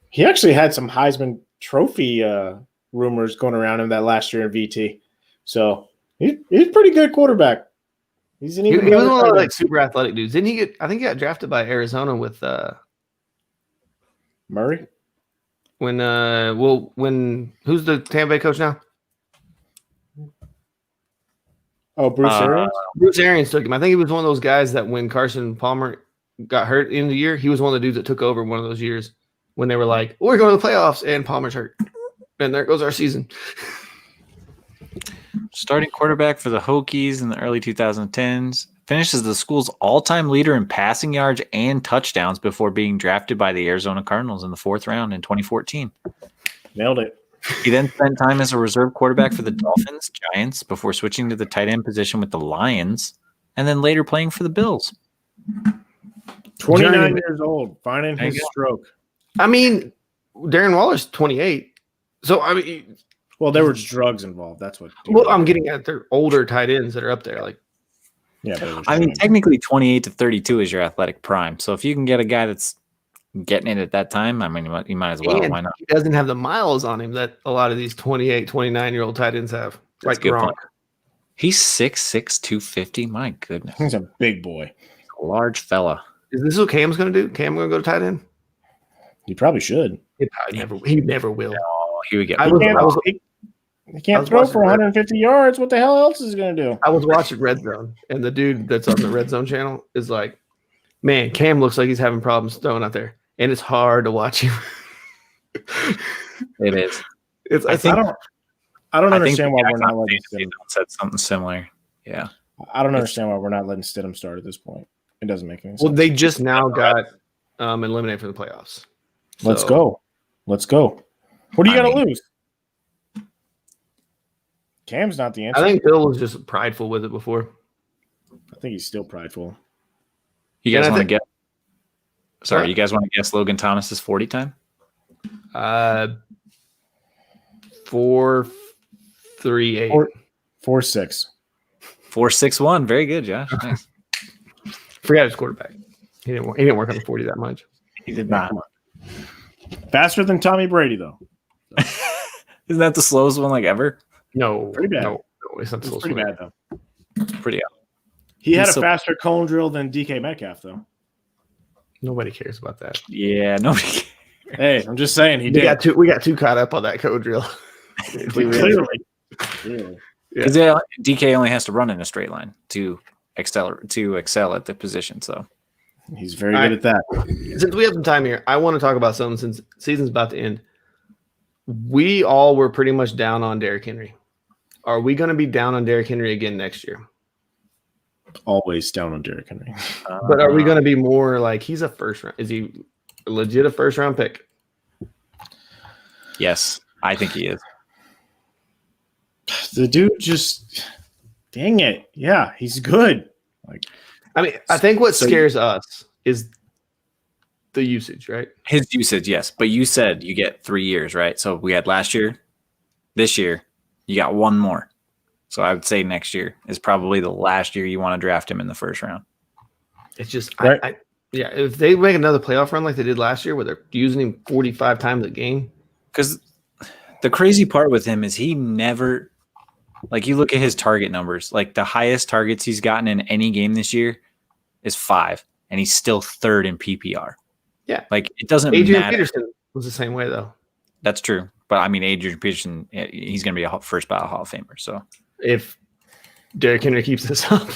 He actually had some Heisman Trophy rumors going around him that last year in VT. So he's a pretty good quarterback. He was one of those like super athletic dudes. Didn't he get? I think he got drafted by Arizona with Murray. When who's the Tampa Bay coach now? Oh, Bruce Arians? Bruce Arians took him. I think he was one of those guys that when Carson Palmer got hurt in the year, he was one of the dudes that took over one of those years when they were like, we're going to the playoffs and Palmer's hurt. And there goes our season. Starting quarterback for the Hokies in the early 2010s. Finishes the school's all-time leader in passing yards and touchdowns before being drafted by the Arizona Cardinals in the 4th round in 2014. Nailed it. He then spent time as a reserve quarterback for the Dolphins, Giants, before switching to the tight end position with the Lions, and then later playing for the Bills. 29 years old, finding his stroke. I mean, Darren Waller's 28. So, I mean... Well, there was drugs involved. That's what... Well, I'm getting at their older tight ends that are up there. Like, yeah, I mean, technically 28 to 32 is your athletic prime. So if you can get a guy that's getting it at that time, I mean, you might as well. And why not? He doesn't have the miles on him that a lot of these 28, 29-year-old tight ends have. That's like Gronk. He's 6'6", 250. My goodness. He's a big boy. A large fella. Is this what Cam's going to do? Cam going to go to tight end? He probably should. He never will. No, he would get. He can't throw for 150 yards. What the hell else is he going to do? I was watching Red Zone, and the dude that's on the Red Zone channel is like, man, Cam looks like he's having problems throwing out there, and it's hard to watch him. It is. I don't understand why we're not letting Stidham. Said something similar. Yeah. I don't understand why we're not letting Stidham start at this point. It doesn't make any sense. Well, they just now got eliminated from the playoffs. Let's go. What do you got to lose? Cam's not the answer. I think Bill was just prideful with it before. I think he's still prideful. You guys want to guess? Sorry, you guys want to guess Logan Thomas's 40 time? 4.38. 4.6. 4.61. Very good, Josh. Nice. Forgot his quarterback. He didn't work on the 40 that much. He did not. Faster than Tommy Brady, though. Isn't that the slowest one ever? No, pretty bad. No, it's not the slowest pretty one. bad though. Pretty out. He had a faster cone drill than DK Metcalf, though. Nobody cares about that. Yeah, nobody cares. Hey, I'm just saying he did. We got too caught up on that code drill. Clearly. Because DK only has to run in a straight line to excel at the position. So he's very good at that. Since we have some time here, I want to talk about something since the season's about to end. We all were pretty much down on Derrick Henry. Are we going to be down on Derrick Henry again next year? Always down on Derrick Henry. But are we going to be more like he's a first round? Is he legit a first round pick? Yes, I think he is. The dude just, dang it. Yeah, he's good. I think what scares us is the usage, right? His usage, yes. But you said you get 3 years, right? So we had last year, this year, you got one more. So I would say next year is probably the last year you want to draft him in the first round. It's just, right. If they make another playoff run like they did last year where they're using him 45 times a game. Because the crazy part with him is he never, like you look at his target numbers, like the highest targets he's gotten in any game this year is 5, and he's still 3rd in PPR. Yeah. Like it doesn't Adrian matter. Peterson was the same way though. That's true. But I mean, Adrian Peterson, he's going to be a first ballot Hall of Famer. So if Derrick Henry keeps this up.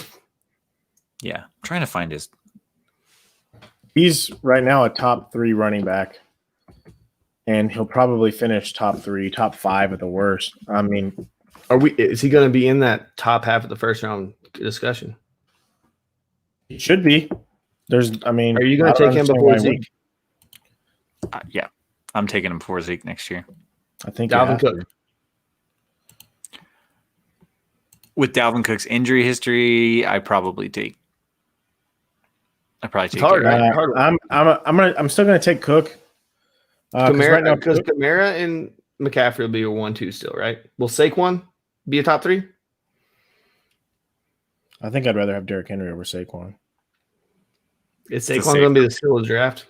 Yeah. I'm trying to find his. He's right now a top 3 running back and he'll probably finish top 3, top 5 at the worst. I mean, Is he going to be in that top half of the first round discussion? he should be. Are you going to take him before Zeke? Yeah, I'm taking him before Zeke next year. I think Dalvin Cook. With Dalvin Cook's injury history, I probably take. It's hard. I'm still going to take Cook. Kamara, because Kamara and McCaffrey will be a 1-2 still, right? Will Saquon be a top 3? I think I'd rather have Derrick Henry over Saquon. Is Saquon going to be the steal of the draft?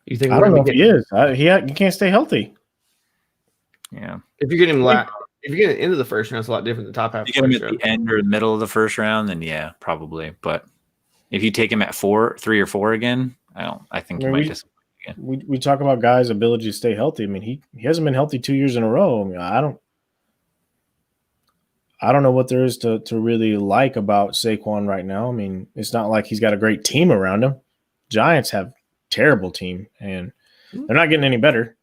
You think? I don't know if he is. He can't stay healthy. Yeah. If you get him if you get into the first round, it's a lot different than the top half. If you get him at the end or middle of the first round, then yeah, probably. But if you take him at 3 or 4 again, I think you might just. We talk about guys' ability to stay healthy. I mean, he hasn't been healthy 2 years in a row. I mean, I don't know what there is to really like about Saquon right now. I mean, it's not like he's got a great team around him. Giants have a terrible team, and they're not getting any better.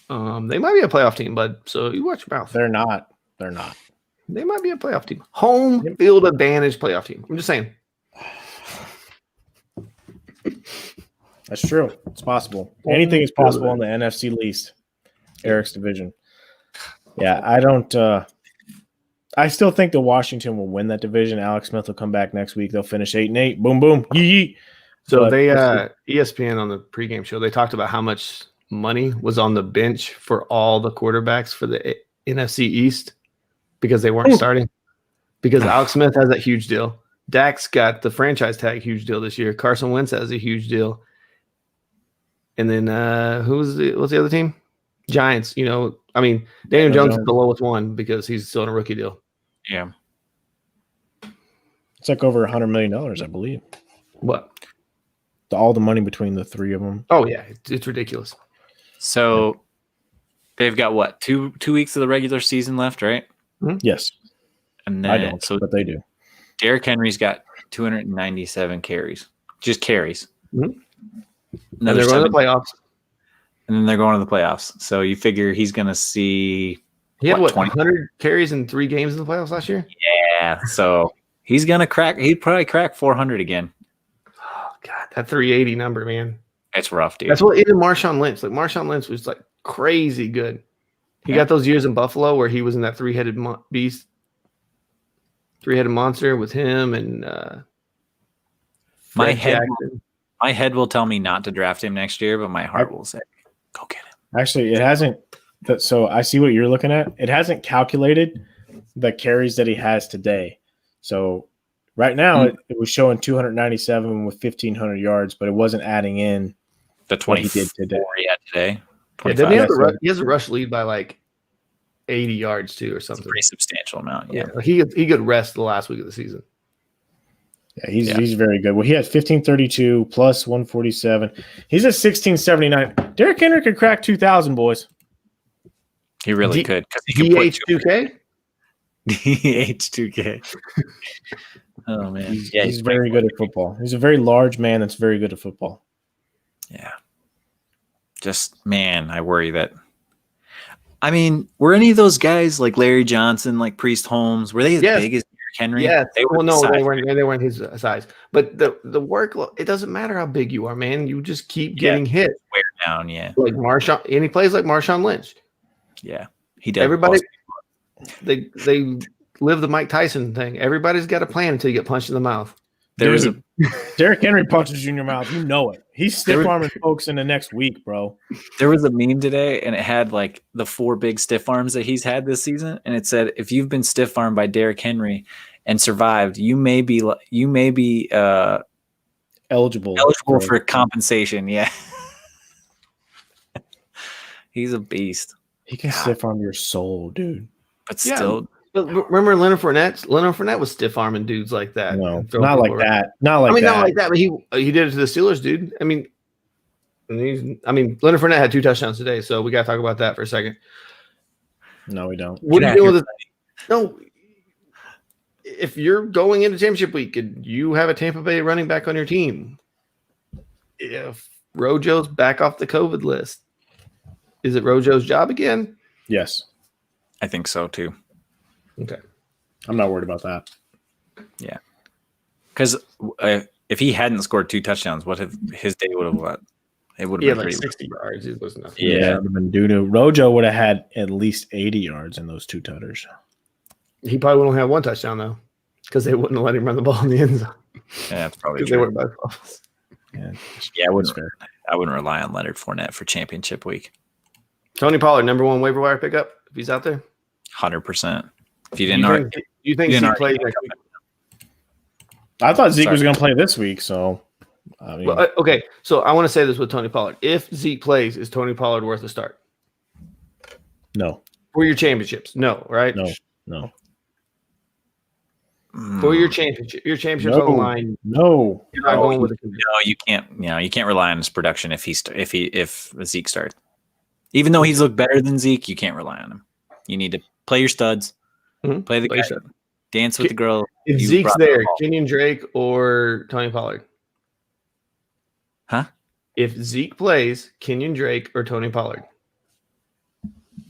They might be a playoff team, bud. So you watch your mouth. They're not. They might be a playoff team. Home field advantage playoff team. I'm just saying. That's true. It's possible. Anything is possible in the NFC least. Eric's division. Yeah, I don't. I still think that Washington will win that division. Alex Smith will come back next week. They'll finish 8-8. Boom, boom. Yee. So ESPN on the pregame show, they talked about how much money was on the bench for all the quarterbacks for the NFC East because they weren't starting. Because Alex Smith has that huge deal. Dak's got the franchise tag huge deal this year. Carson Wentz has a huge deal. And then what's the other team? Giants. Daniel Jones is the lowest one because he's still in a rookie deal. Yeah. It's like over $100 million, I believe. What? All the money between the 3 of them. Oh, yeah. It's ridiculous. So they've got what? 2 weeks of the regular season left, right? Mm-hmm. Yes. And then, I don't, but they do. Derrick Henry's got 297 carries. Just carries. Mm-hmm. And they're going to the playoffs. And then they're going to the playoffs. So you figure he's going to see. He had 100 carries in 3 games in the playoffs last year? Yeah. So he's going to crack. He'd probably crack 400 again. Oh, God. That 380 number, man. It's rough, dude. That's what even Marshawn Lynch. Like, Marshawn Lynch was like crazy good. He got those years in Buffalo where he was in that 3-headed beast. 3-headed monster with him and my head will tell me not to draft him next year, but my heart will say, go get him. Actually, it hasn't. So I see what you're looking at. It hasn't calculated the carries that he has today. So right now it was showing 297 with 1,500 yards, but it wasn't adding in the 20 he did today. Today. He has a rush lead by like 80 yards too, or something. It's a pretty substantial amount. Yeah. He could rest the last week of the season. Yeah, he's very good. Well, he has 1532 plus 147. He's at 1679. Derrick Henry could crack 2,000, boys. He really could. DH2K? DH2K. Oh, man. He's very good at football. He's a very large man that's very good at football. Yeah. Just, man, I worry that. I mean, were any of those guys like Larry Johnson, like Priest Holmes, were they as big as Derrick Henry? Yeah, they weren't his size. But the work, it doesn't matter how big you are, man. You just keep getting hit. Wear down, yeah. Like Marshawn, and he plays like Marshawn Lynch. Yeah, he does. Everybody, they live the Mike Tyson thing. Everybody's got a plan until you get punched in the mouth. Derrick Henry punches you in your mouth. You know it. He's stiff arming folks in the next week, bro. There was a meme today, and it had like the 4 big stiff arms that he's had this season, and it said, "If you've been stiff armed by Derrick Henry and survived, you may be eligible for compensation." Yeah, he's a beast. He can stiff arm your soul, dude. But still. But remember Leonard Fournette? Leonard Fournette was stiff arming dudes like that. No, not like that. Not like that. But he did it to the Steelers, dude. I mean, Leonard Fournette had 2 touchdowns today, so we got to talk about that for a second. No, we don't. What do you do with it? No, if you're going into championship week and you have a Tampa Bay running back on your team, if Rojo's back off the COVID list. Is it Rojo's job again? Yes. I think so too. Okay. I'm not worried about that. Yeah. Because if he hadn't scored 2 touchdowns, what if his day would have what? It would have been like pretty 60 yards. It was nothing. Yeah, it would have been doo-doo. Rojo would have had at least 80 yards in those 2 tutters. He probably wouldn't have 1 touchdown though, because they wouldn't let him run the ball in the end zone. Yeah, that's probably Because they true. were by fumbles. Yeah, I wouldn't rely on Leonard Fournette for championship week. Tony Pollard, number 1 waiver wire pickup, if he's out there. 100%. If you Do didn't already, you think you didn't Zeke plays already- next week? I thought Zeke Sorry. was going to play this week, so I mean, Well, okay, so I want to say this with Tony Pollard. If Zeke plays, is Tony Pollard worth a start? no, For your championships? No, right? no. For your championships on the line, No. you're not going with a committee. No, you can't. You can't rely on his production if Zeke starts. Even though he's looked better than Zeke, you can't rely on him. You need to play your studs, play the Play guy, your stud. dance with the girl. If you Zeke's brought the there, ball. Kenyon Drake or Tony Pollard? Huh? If Zeke plays, Kenyon Drake or Tony Pollard?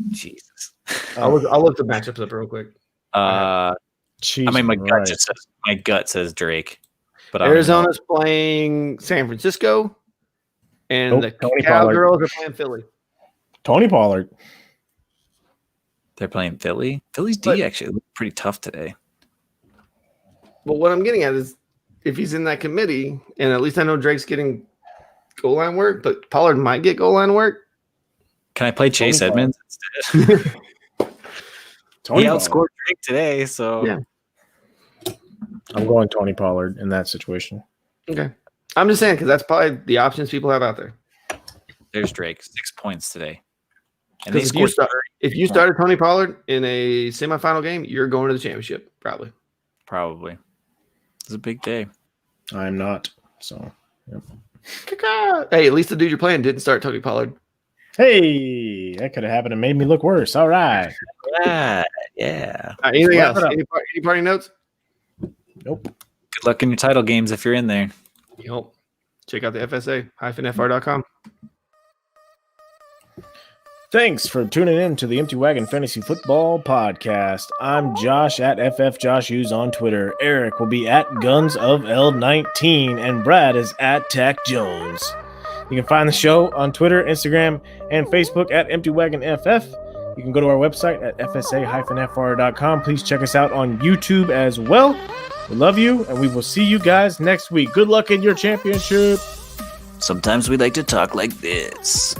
Jesus. I'll look the matchups up real quick. Jesus I mean, my Christ. gut says Drake, but I don't know. Arizona's playing San Francisco, and Nope, the Tony Pollard. Cowgirls are playing Philly. Tony Pollard. They're playing Philly. Philly's D But- actually looked pretty tough today. But what I'm getting at is if he's in that committee, and at least I know Drake's getting goal line work, but Pollard might get goal line work. Can I play Chase Tony Edmonds instead? Tony He Pollard. outscored Drake today, so Yeah. I'm going Tony Pollard in that situation. Okay. I'm just saying because that's probably the options people have out there. there's Drake, 6 points today. And they Because scored if you started Tony Pollard in a semifinal game, you're going to the championship, probably. probably. It's a big day. I'm not. So, yep. Hey, at least the dude you're playing didn't start Tony Pollard. Hey, that could have happened and made me look worse. All right. Yeah. Anything Wrap else? it up. Any party notes? Nope. Good luck in your title games if you're in there. Yep. Check out the FSA-FR.com. Thanks for tuning in to the Empty Wagon Fantasy Football Podcast. I'm Josh at FFJoshUs on Twitter. Eric will be at Guns of L19, and Brad is at Tack Jones. You can find the show on Twitter, Instagram, and Facebook at Empty Wagon FF. You can go to our website at FSA-FR.com. Please check us out on YouTube as well. We love you, and we will see you guys next week. Good luck in your championship. Sometimes we like to talk like this.